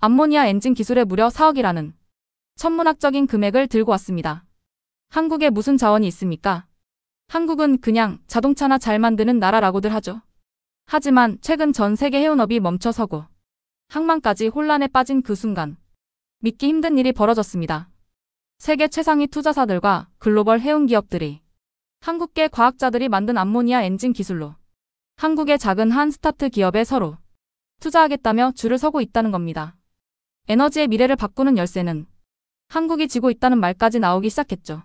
암모니아 엔진 기술에 무려 4억이라는 천문학적인 금액을 들고 왔습니다. 한국에 무슨 자원이 있습니까? 한국은 그냥 자동차나 잘 만드는 나라라고들 하죠. 하지만 최근 전 세계 해운업이 멈춰서고 항만까지 혼란에 빠진 그 순간 믿기 힘든 일이 벌어졌습니다. 세계 최상위 투자사들과 글로벌 해운 기업들이 한국계 과학자들이 만든 암모니아 엔진 기술로 한국의 작은 한 스타트 기업에 서로 투자하겠다며 줄을 서고 있다는 겁니다. 에너지의 미래를 바꾸는 열쇠는 한국이 쥐고 있다는 말까지 나오기 시작했죠.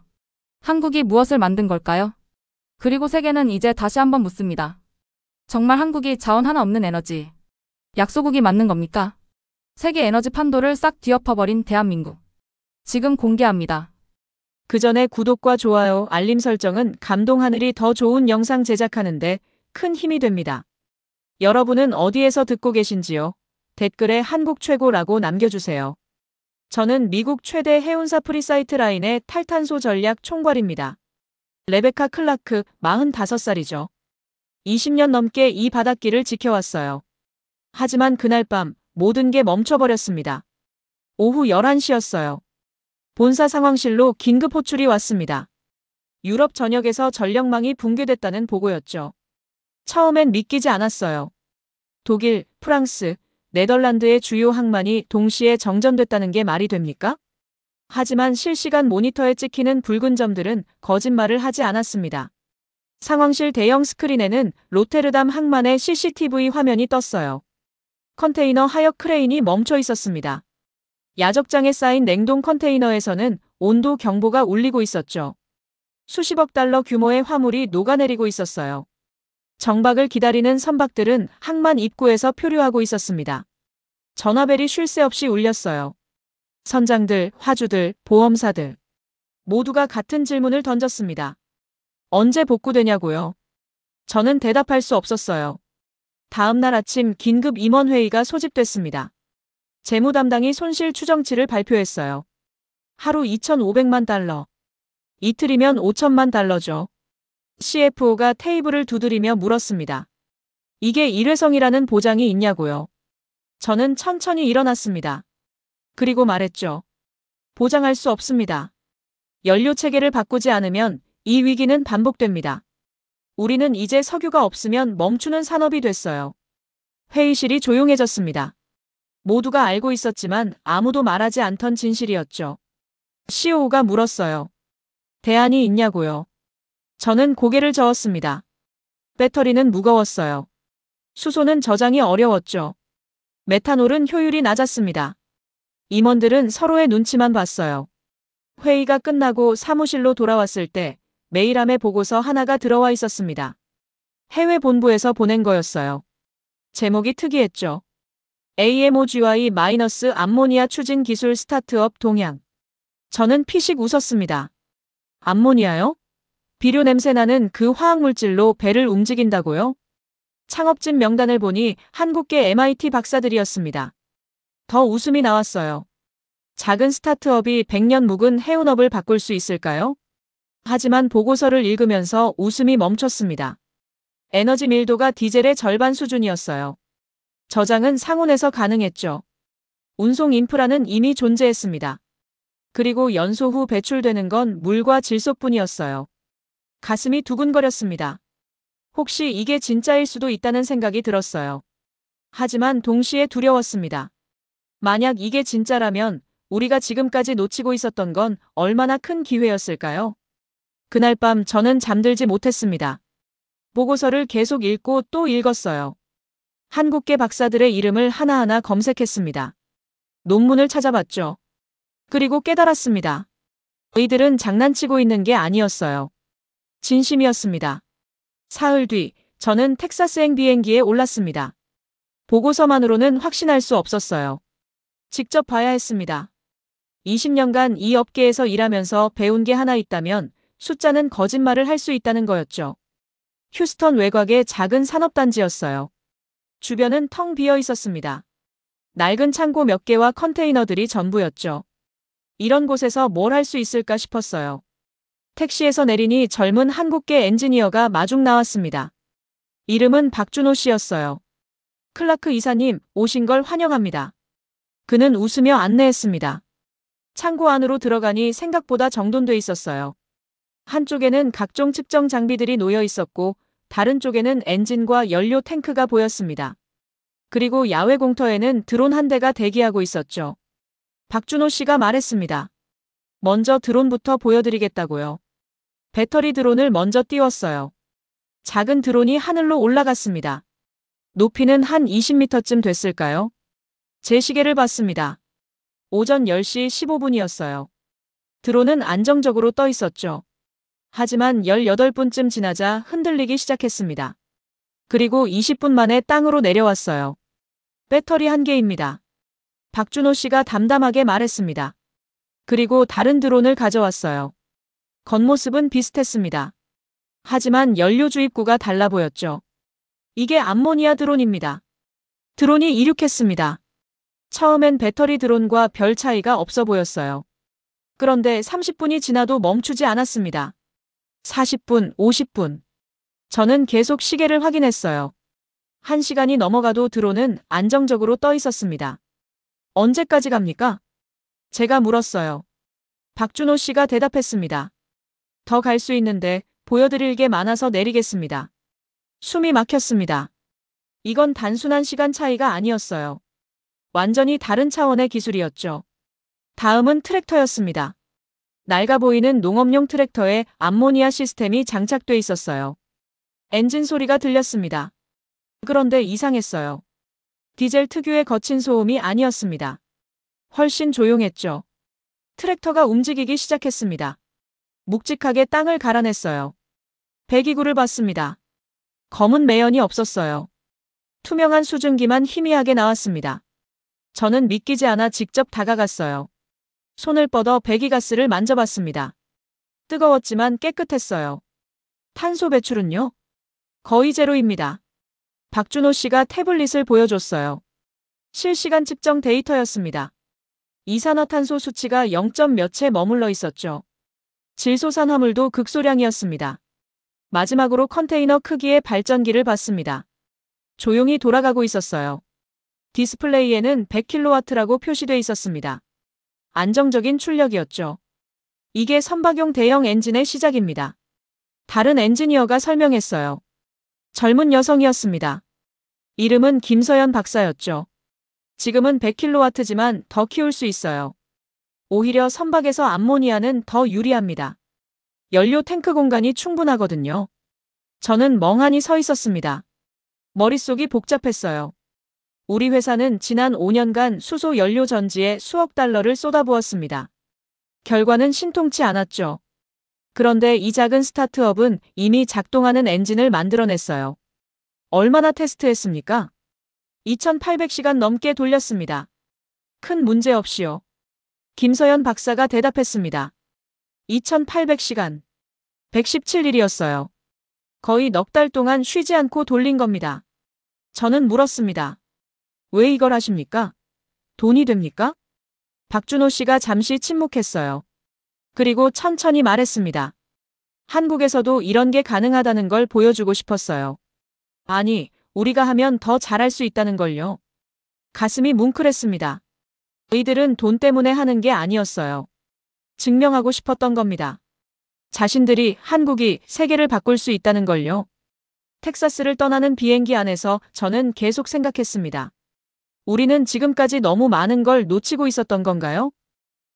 한국이 무엇을 만든 걸까요? 그리고 세계는 이제 다시 한번 묻습니다. 정말 한국이 자원 하나 없는 에너지 약소국이 맞는 겁니까? 세계 에너지 판도를 싹 뒤엎어버린 대한민국. 지금 공개합니다. 그 전에 구독과 좋아요, 알림 설정은 감동하늘이 더 좋은 영상 제작하는데 큰 힘이 됩니다. 여러분은 어디에서 듣고 계신지요? 댓글에 한국 최고라고 남겨주세요. 저는 미국 최대 해운사 프리사이트 라인의 탈탄소 전략 총괄입니다. 레베카 클라크, 45살이죠. 20년 넘게 이 바닷길을 지켜왔어요. 하지만 그날 밤 모든 게 멈춰버렸습니다. 오후 11시였어요. 본사 상황실로 긴급 호출이 왔습니다. 유럽 전역에서 전력망이 붕괴됐다는 보고였죠. 처음엔 믿기지 않았어요. 독일, 프랑스, 네덜란드의 주요 항만이 동시에 정전됐다는 게 말이 됩니까? 하지만 실시간 모니터에 찍히는 붉은 점들은 거짓말을 하지 않았습니다. 상황실 대형 스크린에는 로테르담 항만의 CCTV 화면이 떴어요. 컨테이너 하역 크레인이 멈춰 있었습니다. 야적장에 쌓인 냉동 컨테이너에서는 온도 경보가 울리고 있었죠. 수십억 달러 규모의 화물이 녹아내리고 있었어요. 정박을 기다리는 선박들은 항만 입구에서 표류하고 있었습니다. 전화벨이 쉴 새 없이 울렸어요. 선장들, 화주들, 보험사들 모두가 같은 질문을 던졌습니다. 언제 복구되냐고요? 저는 대답할 수 없었어요. 다음 날 아침 긴급 임원회의가 소집됐습니다. 재무 담당이 손실 추정치를 발표했어요. 하루 2,500만 달러. 이틀이면 5천만 달러죠. CFO가 테이블을 두드리며 물었습니다. 이게 일회성이라는 보장이 있냐고요? 저는 천천히 일어났습니다. 그리고 말했죠. 보장할 수 없습니다. 연료 체계를 바꾸지 않으면 이 위기는 반복됩니다. 우리는 이제 석유가 없으면 멈추는 산업이 됐어요. 회의실이 조용해졌습니다. 모두가 알고 있었지만 아무도 말하지 않던 진실이었죠. CEO가 물었어요. 대안이 있냐고요? 저는 고개를 저었습니다. 배터리는 무거웠어요. 수소는 저장이 어려웠죠. 메탄올은 효율이 낮았습니다. 임원들은 서로의 눈치만 봤어요. 회의가 끝나고 사무실로 돌아왔을 때 메일함에 보고서 하나가 들어와 있었습니다. 해외 본부에서 보낸 거였어요. 제목이 특이했죠. AMOGY- 암모니아 추진 기술 스타트업 동향. 저는 피식 웃었습니다. 암모니아요? 비료 냄새 나는 그 화학물질로 배를 움직인다고요? 창업진 명단을 보니 한국계 MIT 박사들이었습니다. 더 웃음이 나왔어요. 작은 스타트업이 100년 묵은 해운업을 바꿀 수 있을까요? 하지만 보고서를 읽으면서 웃음이 멈췄습니다. 에너지 밀도가 디젤의 절반 수준이었어요. 저장은 상온에서 가능했죠. 운송 인프라는 이미 존재했습니다. 그리고 연소 후 배출되는 건 물과 질소뿐이었어요. 가슴이 두근거렸습니다. 혹시 이게 진짜일 수도 있다는 생각이 들었어요. 하지만 동시에 두려웠습니다. 만약 이게 진짜라면 우리가 지금까지 놓치고 있었던 건 얼마나 큰 기회였을까요? 그날 밤 저는 잠들지 못했습니다. 보고서를 계속 읽고 또 읽었어요. 한국계 박사들의 이름을 하나하나 검색했습니다. 논문을 찾아봤죠. 그리고 깨달았습니다. 이들은 장난치고 있는 게 아니었어요. 진심이었습니다. 사흘 뒤 저는 텍사스행 비행기에 올랐습니다. 보고서만으로는 확신할 수 없었어요. 직접 봐야 했습니다. 20년간 이 업계에서 일하면서 배운 게 하나 있다면 숫자는 거짓말을 할 수 있다는 거였죠. 휴스턴 외곽의 작은 산업단지였어요. 주변은 텅 비어 있었습니다. 낡은 창고 몇 개와 컨테이너들이 전부였죠. 이런 곳에서 뭘 할 수 있을까 싶었어요. 택시에서 내리니 젊은 한국계 엔지니어가 마중 나왔습니다. 이름은 박준호 씨였어요. 클라크 이사님, 오신 걸 환영합니다. 그는 웃으며 안내했습니다. 창고 안으로 들어가니 생각보다 정돈돼 있었어요. 한쪽에는 각종 측정 장비들이 놓여 있었고 다른 쪽에는 엔진과 연료 탱크가 보였습니다. 그리고 야외 공터에는 드론 한 대가 대기하고 있었죠. 박준호 씨가 말했습니다. 먼저 드론부터 보여드리겠다고요. 배터리 드론을 먼저 띄웠어요. 작은 드론이 하늘로 올라갔습니다. 높이는 한 20m쯤 됐을까요? 제 시계를 봤습니다. 오전 10시 15분이었어요. 드론은 안정적으로 떠 있었죠. 하지만 18분쯤 지나자 흔들리기 시작했습니다. 그리고 20분 만에 땅으로 내려왔어요. 배터리 한 개입니다. 박준호 씨가 담담하게 말했습니다. 그리고 다른 드론을 가져왔어요. 겉모습은 비슷했습니다. 하지만 연료 주입구가 달라 보였죠. 이게 암모니아 드론입니다. 드론이 이륙했습니다. 처음엔 배터리 드론과 별 차이가 없어 보였어요. 그런데 30분이 지나도 멈추지 않았습니다. 40분, 50분. 저는 계속 시계를 확인했어요. 1시간이 넘어가도 드론은 안정적으로 떠 있었습니다. 언제까지 갑니까? 제가 물었어요. 박준호 씨가 대답했습니다. 더 갈 수 있는데 보여드릴 게 많아서 내리겠습니다. 숨이 막혔습니다. 이건 단순한 시간 차이가 아니었어요. 완전히 다른 차원의 기술이었죠. 다음은 트랙터였습니다. 낡아 보이는 농업용 트랙터에 암모니아 시스템이 장착돼 있었어요. 엔진 소리가 들렸습니다. 그런데 이상했어요. 디젤 특유의 거친 소음이 아니었습니다. 훨씬 조용했죠. 트랙터가 움직이기 시작했습니다. 묵직하게 땅을 갈아냈어요. 배기구를 봤습니다. 검은 매연이 없었어요. 투명한 수증기만 희미하게 나왔습니다. 저는 믿기지 않아 직접 다가갔어요. 손을 뻗어 배기가스를 만져봤습니다. 뜨거웠지만 깨끗했어요. 탄소 배출은요? 거의 제로입니다. 박준호 씨가 태블릿을 보여줬어요. 실시간 측정 데이터였습니다. 이산화탄소 수치가 0. 몇에 머물러 있었죠. 질소산 화물도 극소량이었습니다. 마지막으로 컨테이너 크기의 발전기를 봤습니다. 조용히 돌아가고 있었어요. 디스플레이에는 100kW라고 표시돼 있었습니다. 안정적인 출력이었죠. 이게 선박용 대형 엔진의 시작입니다. 다른 엔지니어가 설명했어요. 젊은 여성이었습니다. 이름은 김서연 박사였죠. 지금은 100kW지만 더 키울 수 있어요. 오히려 선박에서 암모니아는 더 유리합니다. 연료 탱크 공간이 충분하거든요. 저는 멍하니 서 있었습니다. 머릿속이 복잡했어요. 우리 회사는 지난 5년간 수소 연료 전지에 수억 달러를 쏟아부었습니다. 결과는 신통치 않았죠. 그런데 이 작은 스타트업은 이미 작동하는 엔진을 만들어냈어요. 얼마나 테스트했습니까? 2800시간 넘게 돌렸습니다. 큰 문제 없이요. 김서연 박사가 대답했습니다. 2800시간. 117일이었어요. 거의 넉 달 동안 쉬지 않고 돌린 겁니다. 저는 물었습니다. 왜 이걸 하십니까? 돈이 됩니까? 박준호 씨가 잠시 침묵했어요. 그리고 천천히 말했습니다. 한국에서도 이런 게 가능하다는 걸 보여주고 싶었어요. 아니, 우리가 하면 더 잘할 수 있다는 걸요. 가슴이 뭉클했습니다. 이들은 돈 때문에 하는 게 아니었어요. 증명하고 싶었던 겁니다. 자신들이 한국이 세계를 바꿀 수 있다는 걸요. 텍사스를 떠나는 비행기 안에서 저는 계속 생각했습니다. 우리는 지금까지 너무 많은 걸 놓치고 있었던 건가요?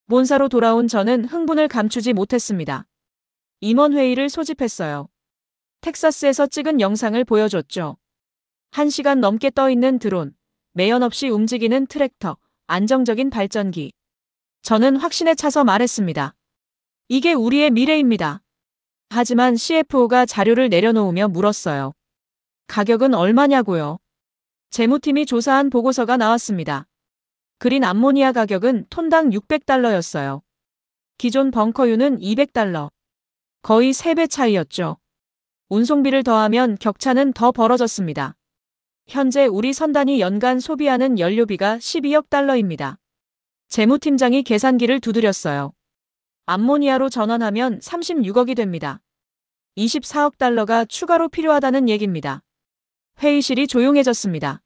본사로 돌아온 저는 흥분을 감추지 못했습니다. 임원회의를 소집했어요. 텍사스에서 찍은 영상을 보여줬죠. 1시간 넘게 떠있는 드론, 매연 없이 움직이는 트랙터, 안정적인 발전기. 저는 확신에 차서 말했습니다. 이게 우리의 미래입니다. 하지만 CFO가 자료를 내려놓으며 물었어요. 가격은 얼마냐고요? 재무팀이 조사한 보고서가 나왔습니다. 그린 암모니아 가격은 톤당 600달러였어요. 기존 벙커유는 200달러. 거의 3배 차이였죠. 운송비를 더하면 격차는 더 벌어졌습니다. 현재 우리 선단이 연간 소비하는 연료비가 12억 달러입니다. 재무팀장이 계산기를 두드렸어요. 암모니아로 전환하면 36억이 됩니다. 24억 달러가 추가로 필요하다는 얘기입니다. 회의실이 조용해졌습니다.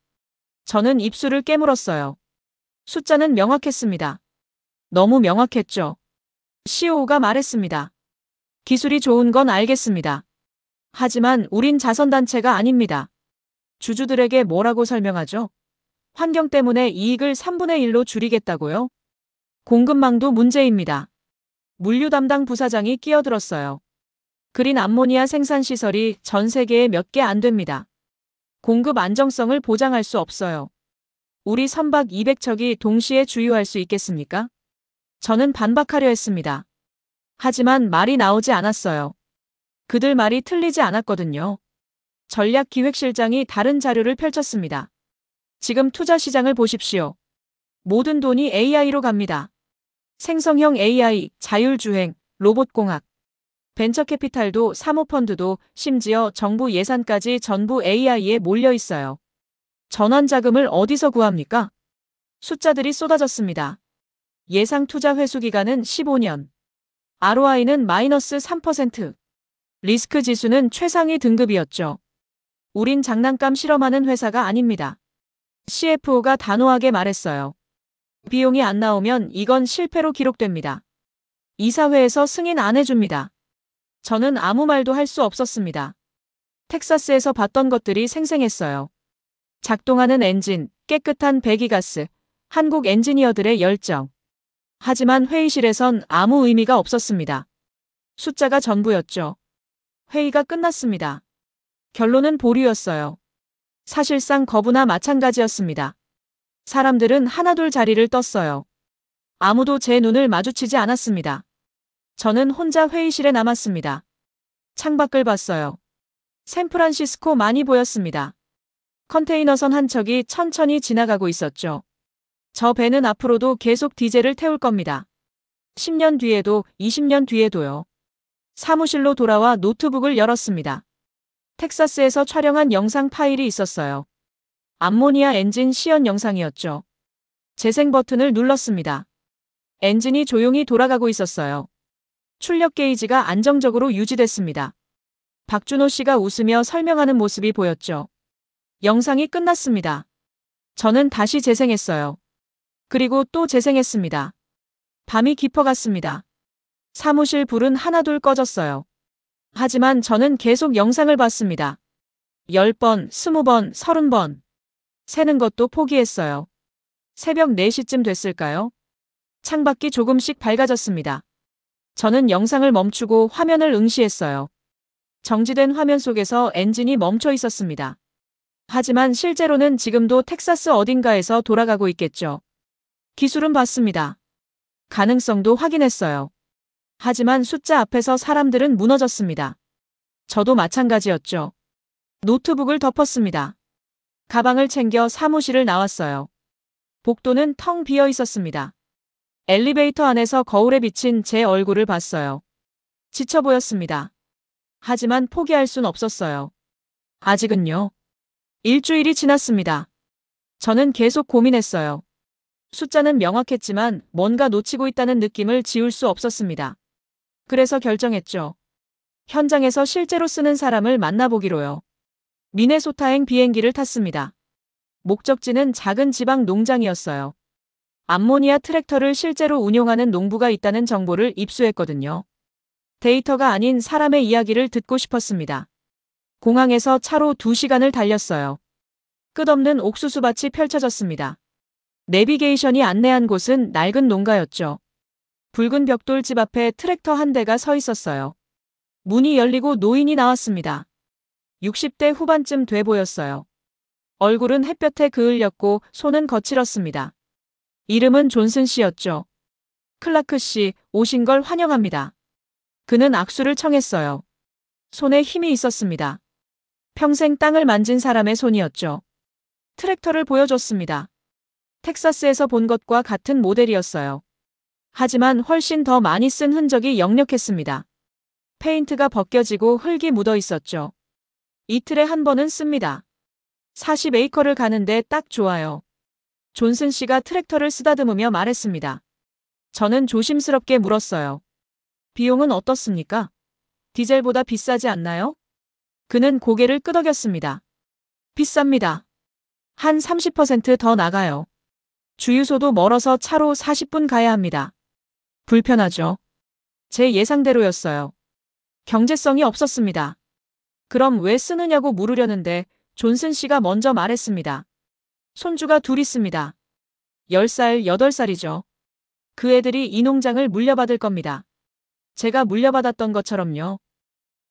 저는 입술을 깨물었어요. 숫자는 명확했습니다. 너무 명확했죠. CEO가 말했습니다. 기술이 좋은 건 알겠습니다. 하지만 우린 자선단체가 아닙니다. 주주들에게 뭐라고 설명하죠? 환경 때문에 이익을 3분의 1로 줄이겠다고요? 공급망도 문제입니다. 물류 담당 부사장이 끼어들었어요. 그린 암모니아 생산 시설이 전 세계에 몇 개 안 됩니다. 공급 안정성을 보장할 수 없어요. 우리 선박 200척이 동시에 주유할 수 있겠습니까? 저는 반박하려 했습니다. 하지만 말이 나오지 않았어요. 그들 말이 틀리지 않았거든요. 전략기획실장이 다른 자료를 펼쳤습니다. 지금 투자 시장을 보십시오. 모든 돈이 AI로 갑니다. 생성형 AI, 자율주행, 로봇공학, 벤처캐피탈도 사모펀드도 심지어 정부 예산까지 전부 AI에 몰려 있어요. 전환자금을 어디서 구합니까? 숫자들이 쏟아졌습니다. 예상 투자 회수 기간은 15년. ROI는 마이너스 3%. 리스크 지수는 최상위 등급이었죠. 우린 장난감 실험하는 회사가 아닙니다. CFO가 단호하게 말했어요. 비용이 안 나오면 이건 실패로 기록됩니다. 이사회에서 승인 안 해줍니다. 저는 아무 말도 할 수 없었습니다. 텍사스에서 봤던 것들이 생생했어요. 작동하는 엔진, 깨끗한 배기가스, 한국 엔지니어들의 열정. 하지만 회의실에선 아무 의미가 없었습니다. 숫자가 전부였죠. 회의가 끝났습니다. 결론은 보류였어요. 사실상 거부나 마찬가지였습니다. 사람들은 하나둘 자리를 떴어요. 아무도 제 눈을 마주치지 않았습니다. 저는 혼자 회의실에 남았습니다. 창밖을 봤어요. 샌프란시스코 많이 보였습니다. 컨테이너선 한 척이 천천히 지나가고 있었죠. 저 배는 앞으로도 계속 디젤을 태울 겁니다. 10년 뒤에도 20년 뒤에도요. 사무실로 돌아와 노트북을 열었습니다. 텍사스에서 촬영한 영상 파일이 있었어요. 암모니아 엔진 시연 영상이었죠. 재생 버튼을 눌렀습니다. 엔진이 조용히 돌아가고 있었어요. 출력 게이지가 안정적으로 유지됐습니다. 박준호 씨가 웃으며 설명하는 모습이 보였죠. 영상이 끝났습니다. 저는 다시 재생했어요. 그리고 또 재생했습니다. 밤이 깊어갔습니다. 사무실 불은 하나둘 꺼졌어요. 하지만 저는 계속 영상을 봤습니다. 10번, 20번, 30번. 세는 것도 포기했어요. 새벽 4시쯤 됐을까요? 창밖이 조금씩 밝아졌습니다. 저는 영상을 멈추고 화면을 응시했어요. 정지된 화면 속에서 엔진이 멈춰 있었습니다. 하지만 실제로는 지금도 텍사스 어딘가에서 돌아가고 있겠죠. 기술은 봤습니다. 가능성도 확인했어요. 하지만 숫자 앞에서 사람들은 무너졌습니다. 저도 마찬가지였죠. 노트북을 덮었습니다. 가방을 챙겨 사무실을 나왔어요. 복도는 텅 비어 있었습니다. 엘리베이터 안에서 거울에 비친 제 얼굴을 봤어요. 지쳐 보였습니다. 하지만 포기할 순 없었어요. 아직은요. 일주일이 지났습니다. 저는 계속 고민했어요. 숫자는 명확했지만 뭔가 놓치고 있다는 느낌을 지울 수 없었습니다. 그래서 결정했죠. 현장에서 실제로 쓰는 사람을 만나보기로요. 미네소타행 비행기를 탔습니다. 목적지는 작은 지방 농장이었어요. 암모니아 트랙터를 실제로 운용하는 농부가 있다는 정보를 입수했거든요. 데이터가 아닌 사람의 이야기를 듣고 싶었습니다. 공항에서 차로 2시간을 달렸어요. 끝없는 옥수수밭이 펼쳐졌습니다. 내비게이션이 안내한 곳은 낡은 농가였죠. 붉은 벽돌 집 앞에 트랙터 한 대가 서 있었어요. 문이 열리고 노인이 나왔습니다. 60대 후반쯤 돼 보였어요. 얼굴은 햇볕에 그을렸고 손은 거칠었습니다. 이름은 존슨 씨였죠. 클라크 씨, 오신 걸 환영합니다. 그는 악수를 청했어요. 손에 힘이 있었습니다. 평생 땅을 만진 사람의 손이었죠. 트랙터를 보여줬습니다. 텍사스에서 본 것과 같은 모델이었어요. 하지만 훨씬 더 많이 쓴 흔적이 역력했습니다. 페인트가 벗겨지고 흙이 묻어 있었죠. 이틀에 한 번은 씁니다. 40에이커를 가는데 딱 좋아요. 존슨 씨가 트랙터를 쓰다듬으며 말했습니다. 저는 조심스럽게 물었어요. 비용은 어떻습니까? 디젤보다 비싸지 않나요? 그는 고개를 끄덕였습니다. 비쌉니다. 한 30% 더 나가요. 주유소도 멀어서 차로 40분 가야 합니다. 불편하죠. 제 예상대로였어요. 경제성이 없었습니다. 그럼 왜 쓰느냐고 물으려는데 존슨 씨가 먼저 말했습니다. 손주가 둘 있습니다. 10살, 8살이죠. 그 애들이 이 농장을 물려받을 겁니다. 제가 물려받았던 것처럼요.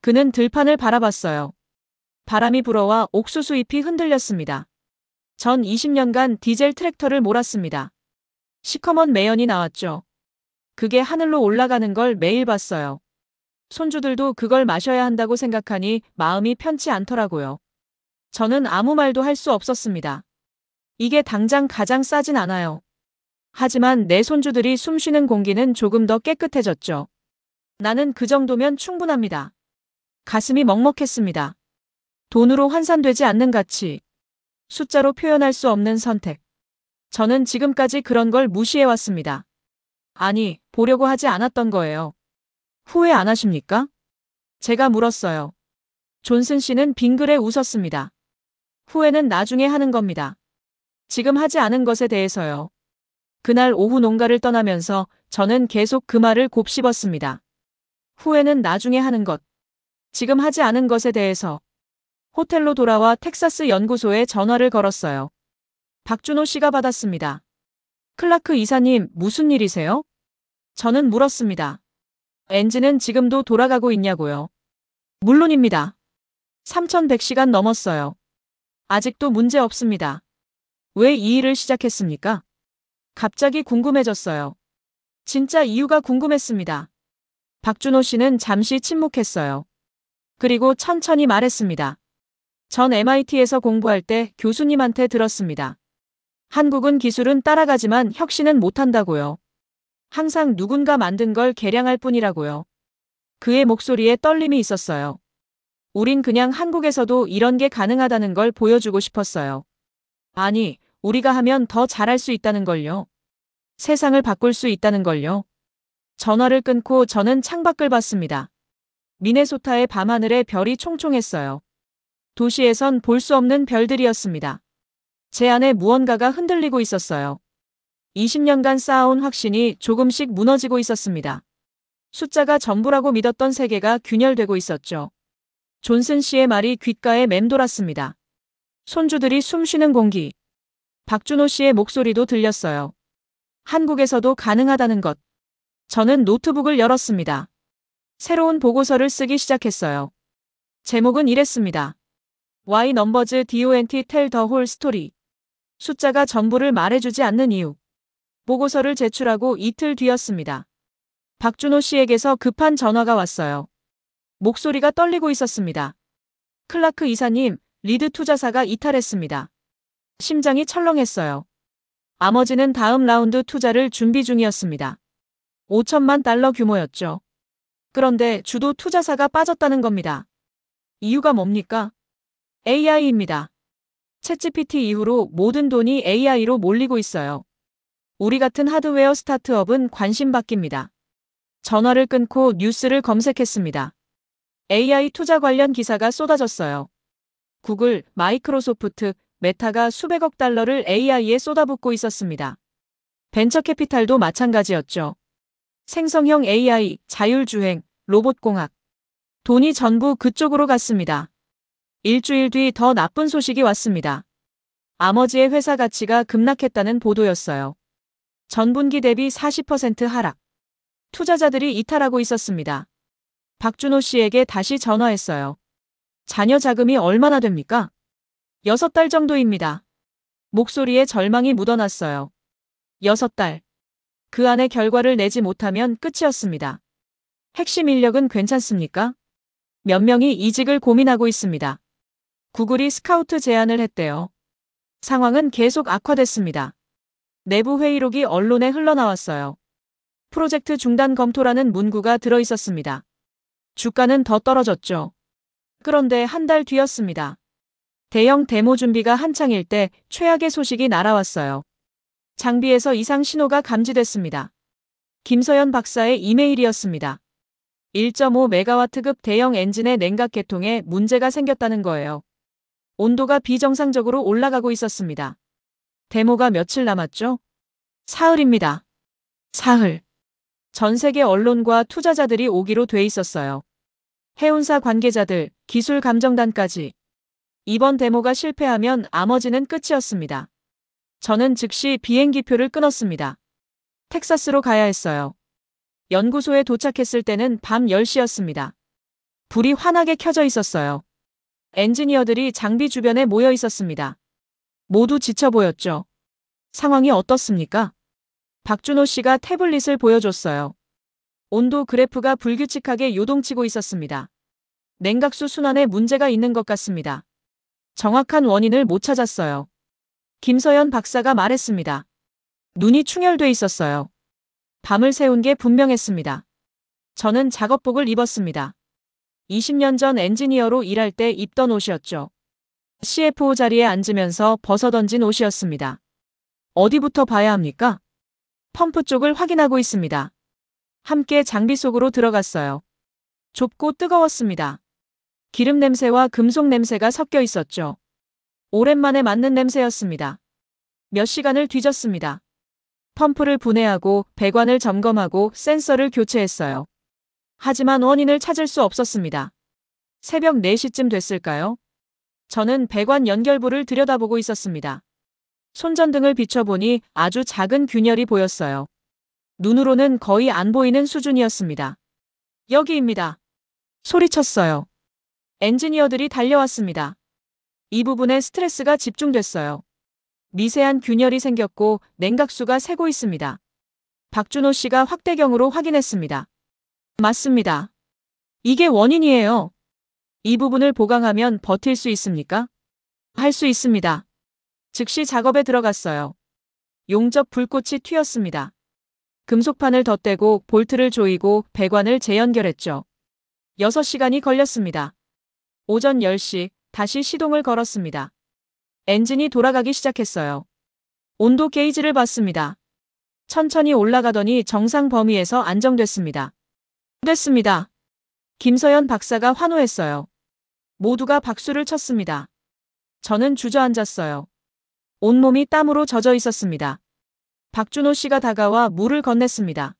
그는 들판을 바라봤어요. 바람이 불어와 옥수수 잎이 흔들렸습니다. 전 20년간 디젤 트랙터를 몰았습니다. 시커먼 매연이 나왔죠. 그게 하늘로 올라가는 걸 매일 봤어요. 손주들도 그걸 마셔야 한다고 생각하니 마음이 편치 않더라고요. 저는 아무 말도 할 수 없었습니다. 이게 당장 가장 싸진 않아요. 하지만 내 손주들이 숨쉬는 공기는 조금 더 깨끗해졌죠. 나는 그 정도면 충분합니다. 가슴이 먹먹했습니다. 돈으로 환산되지 않는 가치. 숫자로 표현할 수 없는 선택. 저는 지금까지 그런 걸 무시해왔습니다. 아니, 보려고 하지 않았던 거예요. 후회 안 하십니까? 제가 물었어요. 존슨 씨는 빙그레 웃었습니다. 후회는 나중에 하는 겁니다. 지금 하지 않은 것에 대해서요. 그날 오후 농가를 떠나면서 저는 계속 그 말을 곱씹었습니다. 후회는 나중에 하는 것. 지금 하지 않은 것에 대해서. 호텔로 돌아와 텍사스 연구소에 전화를 걸었어요. 박준호 씨가 받았습니다. 클라크 이사님, 무슨 일이세요? 저는 물었습니다. 엔진은 지금도 돌아가고 있냐고요. 물론입니다. 3100시간 넘었어요. 아직도 문제 없습니다. 왜 이 일을 시작했습니까? 갑자기 궁금해졌어요. 진짜 이유가 궁금했습니다. 박준호 씨는 잠시 침묵했어요. 그리고 천천히 말했습니다. 전 MIT에서 공부할 때 교수님한테 들었습니다. 한국은 기술은 따라가지만 혁신은 못한다고요. 항상 누군가 만든 걸 개량할 뿐이라고요. 그의 목소리에 떨림이 있었어요. 우린 그냥 한국에서도 이런 게 가능하다는 걸 보여주고 싶었어요. 아니, 우리가 하면 더 잘할 수 있다는 걸요. 세상을 바꿀 수 있다는 걸요. 전화를 끊고 저는 창밖을 봤습니다. 미네소타의 밤하늘에 별이 총총했어요. 도시에선 볼 수 없는 별들이었습니다. 제 안에 무언가가 흔들리고 있었어요. 20년간 쌓아온 확신이 조금씩 무너지고 있었습니다. 숫자가 전부라고 믿었던 세계가 균열되고 있었죠. 존슨 씨의 말이 귓가에 맴돌았습니다. 손주들이 숨쉬는 공기. 박준호 씨의 목소리도 들렸어요. 한국에서도 가능하다는 것. 저는 노트북을 열었습니다. 새로운 보고서를 쓰기 시작했어요. 제목은 이랬습니다. Why numbers don't tell the whole story. 숫자가 전부를 말해주지 않는 이유. 보고서를 제출하고 이틀 뒤였습니다. 박준호 씨에게서 급한 전화가 왔어요. 목소리가 떨리고 있었습니다. 클라크 이사님, 리드 투자사가 이탈했습니다. 심장이 철렁했어요. 아머지는 다음 라운드 투자를 준비 중이었습니다. 5천만 달러 규모였죠. 그런데 주도 투자사가 빠졌다는 겁니다. 이유가 뭡니까? AI입니다. 챗GPT 이후로 모든 돈이 AI로 몰리고 있어요. 우리 같은 하드웨어 스타트업은 관심 바뀝니다. 전화를 끊고 뉴스를 검색했습니다. AI 투자 관련 기사가 쏟아졌어요. 구글, 마이크로소프트, 메타가 수백억 달러를 AI에 쏟아붓고 있었습니다. 벤처캐피탈도 마찬가지였죠. 생성형 AI, 자율주행, 로봇공학. 돈이 전부 그쪽으로 갔습니다. 일주일 뒤 더 나쁜 소식이 왔습니다. 아머지의 회사 가치가 급락했다는 보도였어요. 전분기 대비 40% 하락. 투자자들이 이탈하고 있었습니다. 박준호 씨에게 다시 전화했어요. 자녀 자금이 얼마나 됩니까? 6달 정도입니다. 목소리에 절망이 묻어났어요. 6달. 그 안에 결과를 내지 못하면 끝이었습니다. 핵심 인력은 괜찮습니까? 몇 명이 이직을 고민하고 있습니다. 구글이 스카우트 제안을 했대요. 상황은 계속 악화됐습니다. 내부 회의록이 언론에 흘러나왔어요. 프로젝트 중단 검토라는 문구가 들어있었습니다. 주가는 더 떨어졌죠. 그런데 한 달 뒤였습니다. 대형 데모 준비가 한창일 때 최악의 소식이 날아왔어요. 장비에서 이상 신호가 감지됐습니다. 김서연 박사의 이메일이었습니다. 1.5메가와트급 대형 엔진의 냉각 계통에 문제가 생겼다는 거예요. 온도가 비정상적으로 올라가고 있었습니다. 데모가 며칠 남았죠? 사흘입니다. 사흘. 전 세계 언론과 투자자들이 오기로 돼 있었어요. 해운사 관계자들, 기술 감정단까지. 이번 데모가 실패하면 나머지는 끝이었습니다. 저는 즉시 비행기표를 끊었습니다. 텍사스로 가야 했어요. 연구소에 도착했을 때는 밤 10시였습니다. 불이 환하게 켜져 있었어요. 엔지니어들이 장비 주변에 모여 있었습니다. 모두 지쳐 보였죠. 상황이 어떻습니까? 박준호 씨가 태블릿을 보여줬어요. 온도 그래프가 불규칙하게 요동치고 있었습니다. 냉각수 순환에 문제가 있는 것 같습니다. 정확한 원인을 못 찾았어요. 김서연 박사가 말했습니다. 눈이 충혈돼 있었어요. 밤을 새운 게 분명했습니다. 저는 작업복을 입었습니다. 20년 전 엔지니어로 일할 때 입던 옷이었죠. CFO 자리에 앉으면서 벗어던진 옷이었습니다. 어디부터 봐야 합니까? 펌프 쪽을 확인하고 있습니다. 함께 장비 속으로 들어갔어요. 좁고 뜨거웠습니다. 기름 냄새와 금속 냄새가 섞여 있었죠. 오랜만에 맡는 냄새였습니다. 몇 시간을 뒤졌습니다. 펌프를 분해하고 배관을 점검하고 센서를 교체했어요. 하지만 원인을 찾을 수 없었습니다. 새벽 4시쯤 됐을까요? 저는 배관 연결부를 들여다보고 있었습니다. 손전등을 비춰보니 아주 작은 균열이 보였어요. 눈으로는 거의 안 보이는 수준이었습니다. 여기입니다. 소리쳤어요. 엔지니어들이 달려왔습니다. 이 부분에 스트레스가 집중됐어요. 미세한 균열이 생겼고 냉각수가 새고 있습니다. 박준호 씨가 확대경으로 확인했습니다. 맞습니다. 이게 원인이에요. 이 부분을 보강하면 버틸 수 있습니까? 할 수 있습니다. 즉시 작업에 들어갔어요. 용접 불꽃이 튀었습니다. 금속판을 덧대고 볼트를 조이고 배관을 재연결했죠. 6시간이 걸렸습니다. 오전 10시 다시 시동을 걸었습니다. 엔진이 돌아가기 시작했어요. 온도 게이지를 봤습니다. 천천히 올라가더니 정상 범위에서 안정됐습니다. 됐습니다. 김서연 박사가 환호했어요. 모두가 박수를 쳤습니다. 저는 주저앉았어요. 온몸이 땀으로 젖어 있었습니다. 박준호 씨가 다가와 물을 건넸습니다.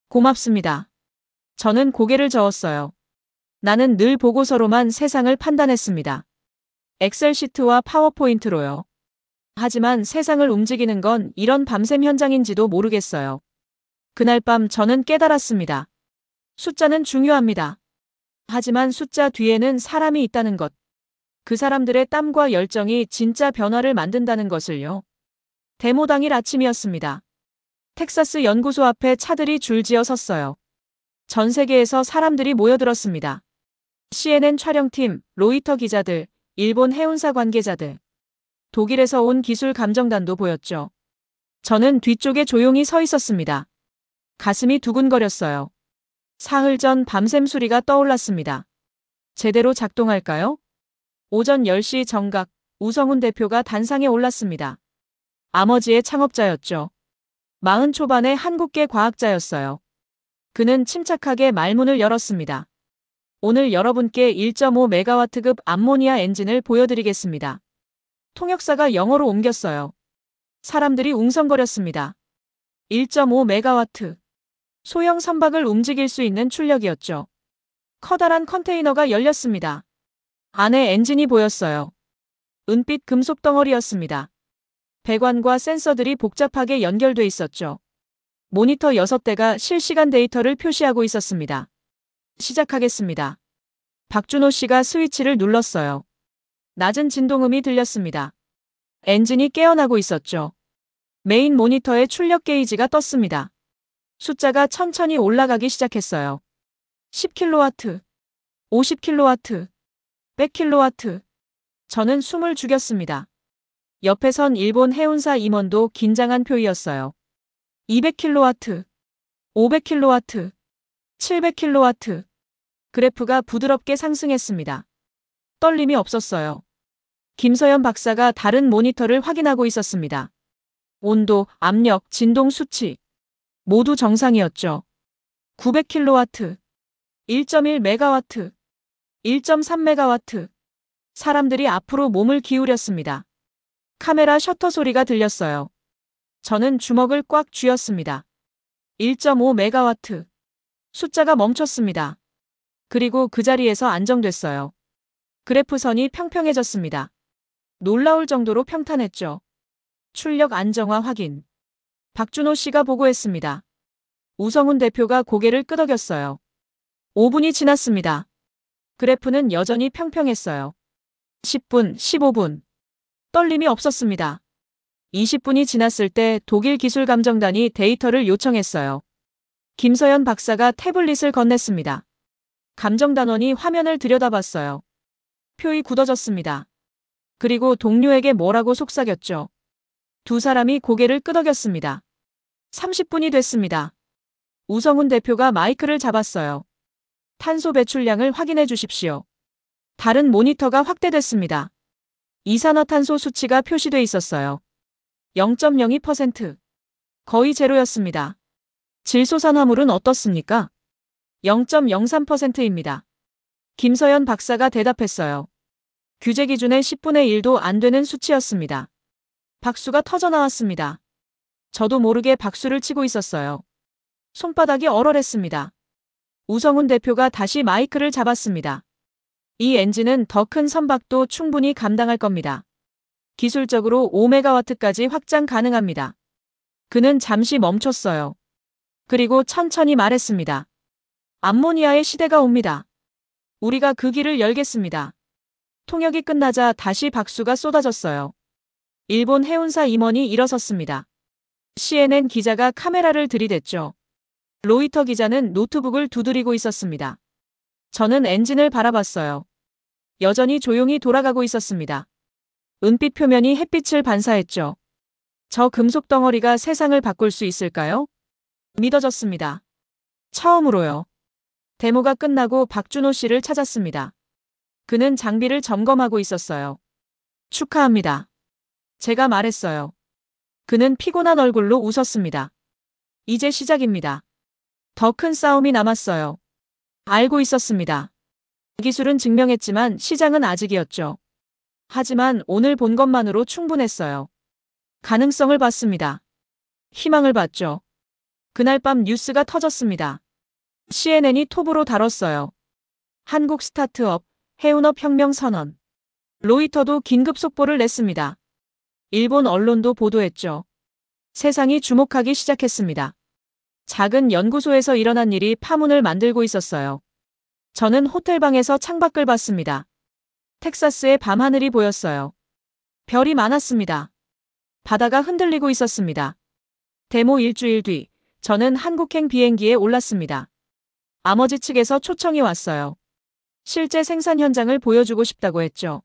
고맙습니다. 저는 고개를 저었어요. 나는 늘 보고서로만 세상을 판단했습니다. 엑셀 시트와 파워포인트로요. 하지만 세상을 움직이는 건 이런 밤샘 현장인지도 모르겠어요. 그날 밤 저는 깨달았습니다. 숫자는 중요합니다. 하지만 숫자 뒤에는 사람이 있다는 것. 그 사람들의 땀과 열정이 진짜 변화를 만든다는 것을요. 데모 당일 아침이었습니다. 텍사스 연구소 앞에 차들이 줄지어 섰어요. 전 세계에서 사람들이 모여들었습니다. CNN 촬영팀, 로이터 기자들, 일본 해운사 관계자들, 독일에서 온 기술 감정단도 보였죠. 저는 뒤쪽에 조용히 서 있었습니다. 가슴이 두근거렸어요. 사흘 전 밤샘 수리가 떠올랐습니다. 제대로 작동할까요? 오전 10시 정각, 우성훈 대표가 단상에 올랐습니다. 아머지의 창업자였죠. 40 초반의 한국계 과학자였어요. 그는 침착하게 말문을 열었습니다. 오늘 여러분께 1.5메가와트급 암모니아 엔진을 보여드리겠습니다. 통역사가 영어로 옮겼어요. 사람들이 웅성거렸습니다. 1.5메가와트. 소형 선박을 움직일 수 있는 출력이었죠. 커다란 컨테이너가 열렸습니다. 안에 엔진이 보였어요. 은빛 금속 덩어리였습니다. 배관과 센서들이 복잡하게 연결돼 있었죠. 모니터 6대가 실시간 데이터를 표시하고 있었습니다. 시작하겠습니다. 박준호 씨가 스위치를 눌렀어요. 낮은 진동음이 들렸습니다. 엔진이 깨어나고 있었죠. 메인 모니터에 출력 게이지가 떴습니다. 숫자가 천천히 올라가기 시작했어요. 10kW, 50kW, 100kW. 저는 숨을 죽였습니다. 옆에 선 일본 해운사 임원도 긴장한 표이었어요. 200kW, 500kW, 700kW. 그래프가 부드럽게 상승했습니다. 떨림이 없었어요. 김서연 박사가 다른 모니터를 확인하고 있었습니다. 온도, 압력, 진동 수치. 모두 정상이었죠. 900kW, 1.1메가와트, 1.3메가와트. 사람들이 앞으로 몸을 기울였습니다. 카메라 셔터 소리가 들렸어요. 저는 주먹을 꽉 쥐었습니다. 1.5 메가와트. 숫자가 멈췄습니다. 그리고 그 자리에서 안정됐어요. 그래프선이 평평해졌습니다. 놀라울 정도로 평탄했죠. 출력 안정화 확인. 박준호 씨가 보고했습니다. 우성훈 대표가 고개를 끄덕였어요. 5분이 지났습니다. 그래프는 여전히 평평했어요. 10분, 15분. 떨림이 없었습니다. 20분이 지났을 때 독일 기술감정단이 데이터를 요청했어요. 김서연 박사가 태블릿을 건넸습니다. 감정단원이 화면을 들여다봤어요. 표이 굳어졌습니다. 그리고 동료에게 뭐라고 속삭였죠. 두 사람이 고개를 끄덕였습니다. 30분이 됐습니다. 우성훈 대표가 마이크를 잡았어요. 탄소 배출량을 확인해 주십시오. 다른 모니터가 확대됐습니다. 이산화탄소 수치가 표시돼 있었어요. 0.02%. 거의 제로였습니다. 질소산화물은 어떻습니까? 0.03%입니다. 김서연 박사가 대답했어요. 규제 기준의 10분의 1도 안 되는 수치였습니다. 박수가 터져나왔습니다. 저도 모르게 박수를 치고 있었어요. 손바닥이 얼얼했습니다. 우성훈 대표가 다시 마이크를 잡았습니다. 이 엔진은 더 큰 선박도 충분히 감당할 겁니다. 기술적으로 5메가와트까지 확장 가능합니다. 그는 잠시 멈췄어요. 그리고 천천히 말했습니다. 암모니아의 시대가 옵니다. 우리가 그 길을 열겠습니다. 통역이 끝나자 다시 박수가 쏟아졌어요. 일본 해운사 임원이 일어섰습니다. CNN 기자가 카메라를 들이댔죠. 로이터 기자는 노트북을 두드리고 있었습니다. 저는 엔진을 바라봤어요. 여전히 조용히 돌아가고 있었습니다. 은빛 표면이 햇빛을 반사했죠. 저 금속 덩어리가 세상을 바꿀 수 있을까요? 믿어졌습니다. 처음으로요. 데모가 끝나고 박준호 씨를 찾았습니다. 그는 장비를 점검하고 있었어요. 축하합니다. 제가 말했어요. 그는 피곤한 얼굴로 웃었습니다. 이제 시작입니다. 더 큰 싸움이 남았어요. 알고 있었습니다. 기술은 증명했지만 시장은 아직이었죠. 하지만 오늘 본 것만으로 충분했어요. 가능성을 봤습니다. 희망을 봤죠. 그날 밤 뉴스가 터졌습니다. CNN이 톱으로 다뤘어요. 한국 스타트업, 해운업 혁명 선언. 로이터도 긴급 속보를 냈습니다. 일본 언론도 보도했죠. 세상이 주목하기 시작했습니다. 작은 연구소에서 일어난 일이 파문을 만들고 있었어요. 저는 호텔방에서 창밖을 봤습니다. 텍사스의 밤하늘이 보였어요. 별이 많았습니다. 바다가 흔들리고 있었습니다. 데모 일주일 뒤, 저는 한국행 비행기에 올랐습니다. 아머지 측에서 초청이 왔어요. 실제 생산 현장을 보여주고 싶다고 했죠.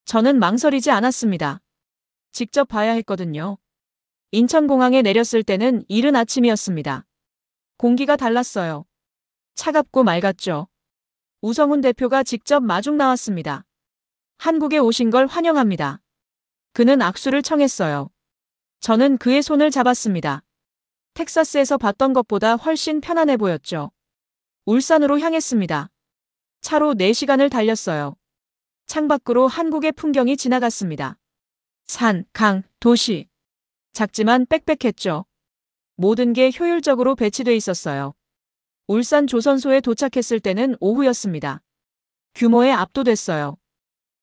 저는 망설이지 않았습니다. 직접 봐야 했거든요. 인천공항에 내렸을 때는 이른 아침이었습니다. 공기가 달랐어요. 차갑고 맑았죠. 우성훈 대표가 직접 마중 나왔습니다. 한국에 오신 걸 환영합니다. 그는 악수를 청했어요. 저는 그의 손을 잡았습니다. 텍사스에서 봤던 것보다 훨씬 편안해 보였죠. 울산으로 향했습니다. 차로 4시간을 달렸어요. 창밖으로 한국의 풍경이 지나갔습니다. 산, 강, 도시. 작지만 빽빽했죠. 모든 게 효율적으로 배치돼 있었어요. 울산 조선소에 도착했을 때는 오후였습니다. 규모에 압도됐어요.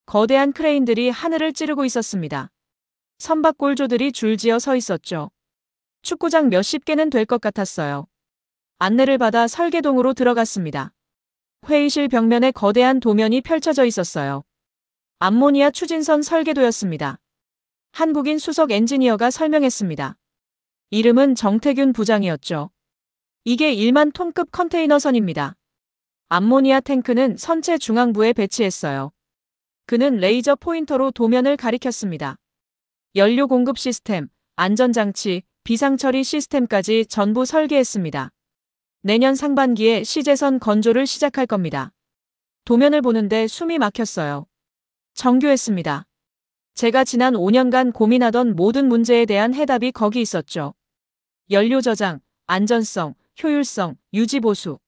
거대한 크레인들이 하늘을 찌르고 있었습니다. 선박골조들이 줄지어 서 있었죠. 축구장 몇십 개는 될 것 같았어요. 안내를 받아 설계동으로 들어갔습니다. 회의실 벽면에 거대한 도면이 펼쳐져 있었어요. 암모니아 추진선 설계도였습니다. 한국인 수석 엔지니어가 설명했습니다. 이름은 정태균 부장이었죠. 이게 1만 톤급 컨테이너선입니다. 암모니아 탱크는 선체 중앙부에 배치했어요. 그는 레이저 포인터로 도면을 가리켰습니다. 연료 공급 시스템, 안전장치, 비상처리 시스템까지 전부 설계했습니다. 내년 상반기에 시제선 건조를 시작할 겁니다. 도면을 보는데 숨이 막혔어요. 정교했습니다. 제가 지난 5년간 고민하던 모든 문제에 대한 해답이 거기 있었죠. 연료 저장, 안전성, 효율성, 유지 보수.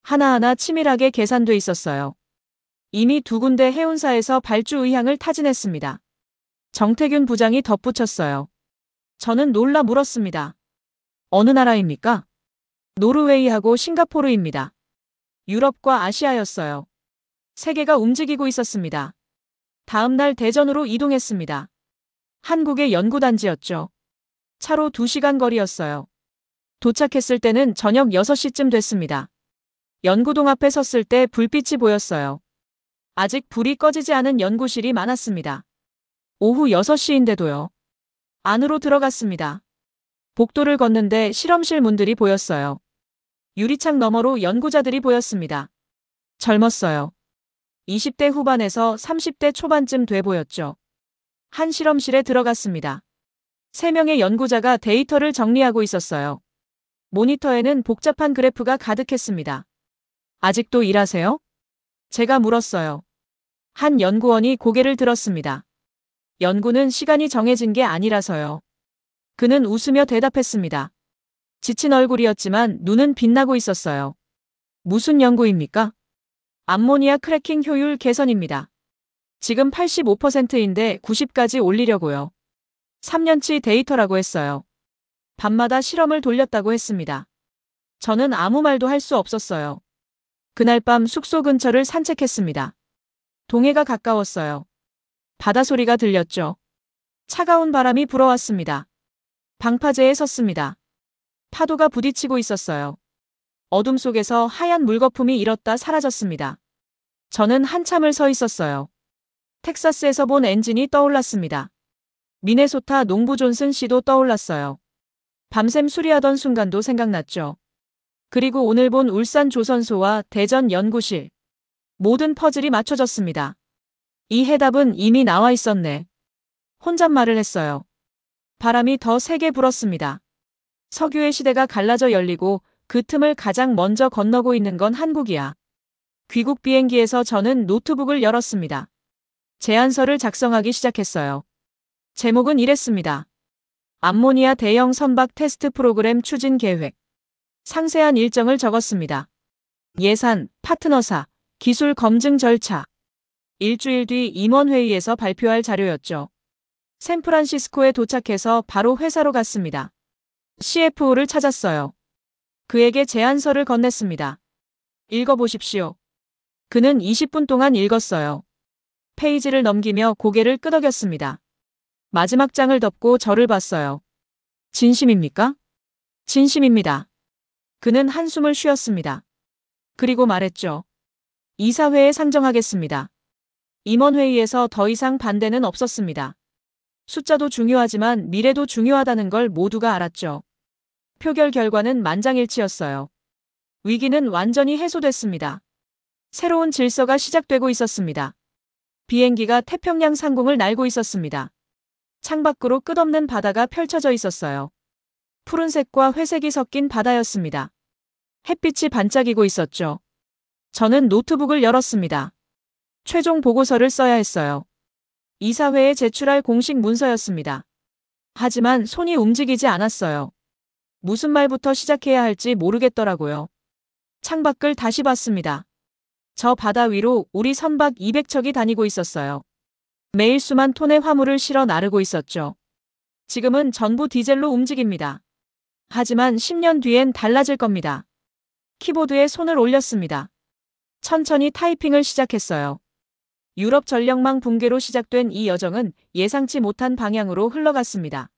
하나하나 치밀하게 계산돼 있었어요. 이미 2군데 해운사에서 발주 의향을 타진했습니다. 정태균 부장이 덧붙였어요. 저는 놀라 물었습니다. 어느 나라입니까? 노르웨이하고 싱가포르입니다. 유럽과 아시아였어요. 세계가 움직이고 있었습니다. 다음 날 대전으로 이동했습니다. 한국의 연구단지였죠. 차로 2시간 거리였어요. 도착했을 때는 저녁 6시쯤 됐습니다. 연구동 앞에 섰을 때 불빛이 보였어요. 아직 불이 꺼지지 않은 연구실이 많았습니다. 오후 6시인데도요. 안으로 들어갔습니다. 복도를 걷는데 실험실 문들이 보였어요. 유리창 너머로 연구자들이 보였습니다. 젊었어요. 20대 후반에서 30대 초반쯤 돼 보였죠. 한 실험실에 들어갔습니다. 3명의 연구자가 데이터를 정리하고 있었어요. 모니터에는 복잡한 그래프가 가득했습니다. 아직도 일하세요? 제가 물었어요. 한 연구원이 고개를 들었습니다. 연구는 시간이 정해진 게 아니라서요. 그는 웃으며 대답했습니다. 지친 얼굴이었지만 눈은 빛나고 있었어요. 무슨 연구입니까? 암모니아 크래킹 효율 개선입니다. 지금 85%인데 90까지 올리려고요. 3년치 데이터라고 했어요. 밤마다 실험을 돌렸다고 했습니다. 저는 아무 말도 할 수 없었어요. 그날 밤 숙소 근처를 산책했습니다. 동해가 가까웠어요. 바다 소리가 들렸죠. 차가운 바람이 불어왔습니다. 방파제에 섰습니다. 파도가 부딪히고 있었어요. 어둠 속에서 하얀 물거품이 일었다 사라졌습니다. 저는 한참을 서 있었어요. 텍사스에서 본 엔진이 떠올랐습니다. 미네소타 농부 존슨 씨도 떠올랐어요. 밤샘 수리하던 순간도 생각났죠. 그리고 오늘 본 울산 조선소와 대전 연구실. 모든 퍼즐이 맞춰졌습니다. 이 해답은 이미 나와 있었네. 혼잣말을 했어요. 바람이 더 세게 불었습니다. 석유의 시대가 갈라져 열리고 그 틈을 가장 먼저 건너고 있는 건 한국이야. 귀국 비행기에서 저는 노트북을 열었습니다. 제안서를 작성하기 시작했어요. 제목은 이랬습니다. 암모니아 대형 선박 테스트 프로그램 추진 계획. 상세한 일정을 적었습니다. 예산, 파트너사, 기술 검증 절차. 일주일 뒤 임원회의에서 발표할 자료였죠. 샌프란시스코에 도착해서 바로 회사로 갔습니다. CFO를 찾았어요. 그에게 제안서를 건넸습니다. 읽어보십시오. 그는 20분 동안 읽었어요. 페이지를 넘기며 고개를 끄덕였습니다. 마지막 장을 덮고 저를 봤어요. 진심입니까? 진심입니다. 그는 한숨을 쉬었습니다. 그리고 말했죠. 이사회에 상정하겠습니다. 임원회의에서 더 이상 반대는 없었습니다. 숫자도 중요하지만 미래도 중요하다는 걸 모두가 알았죠. 표결 결과는 만장일치였어요. 위기는 완전히 해소됐습니다. 새로운 질서가 시작되고 있었습니다. 비행기가 태평양 상공을 날고 있었습니다. 창밖으로 끝없는 바다가 펼쳐져 있었어요. 푸른색과 회색이 섞인 바다였습니다. 햇빛이 반짝이고 있었죠. 저는 노트북을 열었습니다. 최종 보고서를 써야 했어요. 이사회에 제출할 공식 문서였습니다. 하지만 손이 움직이지 않았어요. 무슨 말부터 시작해야 할지 모르겠더라고요. 창밖을 다시 봤습니다. 저 바다 위로 우리 선박 200척이 다니고 있었어요. 매일 수만 톤의 화물을 실어 나르고 있었죠. 지금은 전부 디젤로 움직입니다. 하지만 10년 뒤엔 달라질 겁니다. 키보드에 손을 올렸습니다. 천천히 타이핑을 시작했어요. 유럽 전력망 붕괴로 시작된 이 여정은 예상치 못한 방향으로 흘러갔습니다.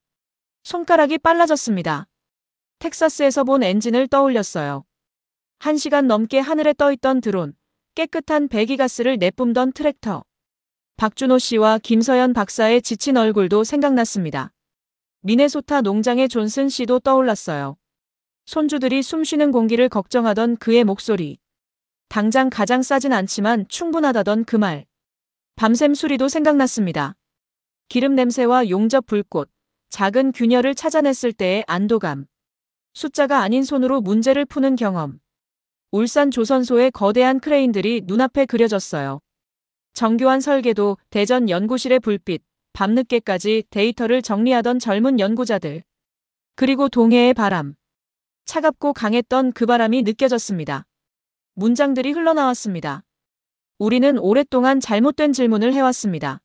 손가락이 빨라졌습니다. 텍사스에서 본 엔진을 떠올렸어요. 1시간 넘게 하늘에 떠있던 드론, 깨끗한 배기가스를 내뿜던 트랙터. 박준호 씨와 김서연 박사의 지친 얼굴도 생각났습니다. 미네소타 농장의 존슨 씨도 떠올랐어요. 손주들이 숨쉬는 공기를 걱정하던 그의 목소리. 당장 가장 싸진 않지만 충분하다던 그 말. 밤샘 수리도 생각났습니다. 기름 냄새와 용접 불꽃, 작은 균열을 찾아냈을 때의 안도감. 숫자가 아닌 손으로 문제를 푸는 경험. 울산 조선소의 거대한 크레인들이 눈앞에 그려졌어요. 정교한 설계도, 대전 연구실의 불빛, 밤늦게까지 데이터를 정리하던 젊은 연구자들. 그리고 동해의 바람. 차갑고 강했던 그 바람이 느껴졌습니다. 문장들이 흘러나왔습니다. 우리는 오랫동안 잘못된 질문을 해왔습니다.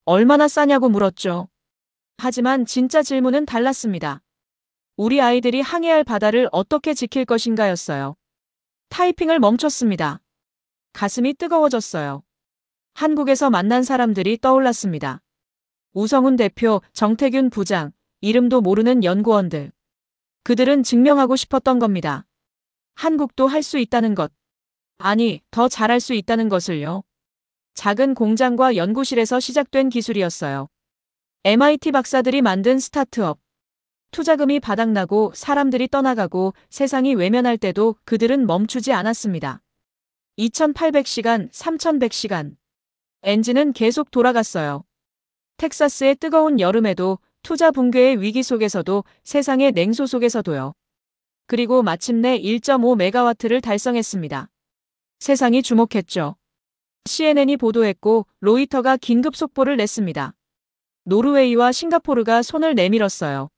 얼마나 싸냐고 물었죠. 하지만 진짜 질문은 달랐습니다. 우리 아이들이 항해할 바다를 어떻게 지킬 것인가였어요. 타이핑을 멈췄습니다. 가슴이 뜨거워졌어요. 한국에서 만난 사람들이 떠올랐습니다. 우성훈 대표, 정태균 부장, 이름도 모르는 연구원들. 그들은 증명하고 싶었던 겁니다. 한국도 할 수 있다는 것. 아니, 더 잘할 수 있다는 것을요. 작은 공장과 연구실에서 시작된 기술이었어요. MIT 박사들이 만든 스타트업. 투자금이 바닥나고 사람들이 떠나가고 세상이 외면할 때도 그들은 멈추지 않았습니다. 2800시간, 3100시간. 엔진은 계속 돌아갔어요. 텍사스의 뜨거운 여름에도, 투자 붕괴의 위기 속에서도, 세상의 냉소 속에서도요. 그리고 마침내 1.5메가와트를 달성했습니다. 세상이 주목했죠. CNN이 보도했고 로이터가 긴급 속보를 냈습니다. 노르웨이와 싱가포르가 손을 내밀었어요.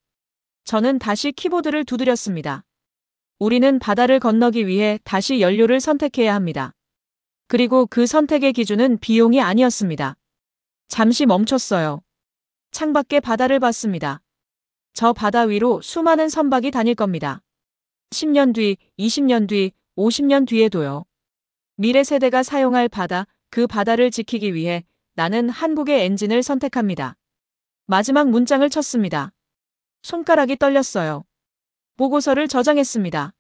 저는 다시 키보드를 두드렸습니다. 우리는 바다를 건너기 위해 다시 연료를 선택해야 합니다. 그리고 그 선택의 기준은 비용이 아니었습니다. 잠시 멈췄어요. 창밖에 바다를 봤습니다. 저 바다 위로 수많은 선박이 다닐 겁니다. 10년 뒤, 20년 뒤, 50년 뒤에도요. 미래 세대가 사용할 바다, 그 바다를 지키기 위해 나는 한국의 엔진을 선택합니다. 마지막 문장을 쳤습니다. 손가락이 떨렸어요. 보고서를 저장했습니다.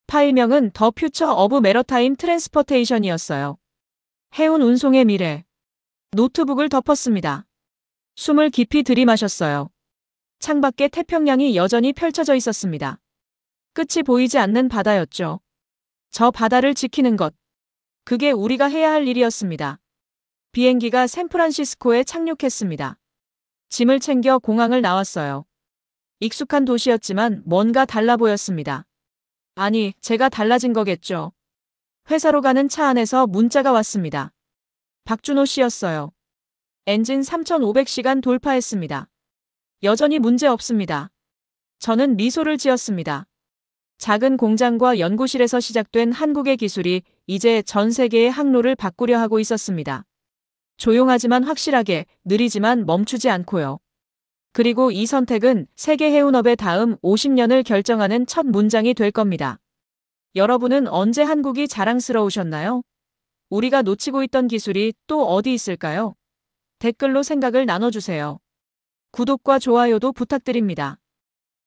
파일명은 더 퓨처 오브 메러타임 트랜스포테이션이었어요. 해운 운송의 미래. 노트북을 덮었습니다. 숨을 깊이 들이마셨어요. 창밖에 태평양이 여전히 펼쳐져 있었습니다. 끝이 보이지 않는 바다였죠. 저 바다를 지키는 것. 그게 우리가 해야 할 일이었습니다. 비행기가 샌프란시스코에 착륙했습니다. 짐을 챙겨 공항을 나왔어요. 익숙한 도시였지만 뭔가 달라 보였습니다. 아니, 제가 달라진 거겠죠. 회사로 가는 차 안에서 문자가 왔습니다. 박준호 씨였어요. 엔진 3500시간 돌파했습니다. 여전히 문제 없습니다. 저는 미소를 지었습니다. 작은 공장과 연구실에서 시작된 한국의 기술이 이제 전 세계의 항로를 바꾸려 하고 있었습니다. 조용하지만 확실하게, 느리지만 멈추지 않고요. 그리고 이 선택은 세계 해운업의 다음 50년을 결정하는 첫 문장이 될 겁니다. 여러분은 언제 한국이 자랑스러우셨나요? 우리가 놓치고 있던 기술이 또 어디 있을까요? 댓글로 생각을 나눠주세요. 구독과 좋아요도 부탁드립니다.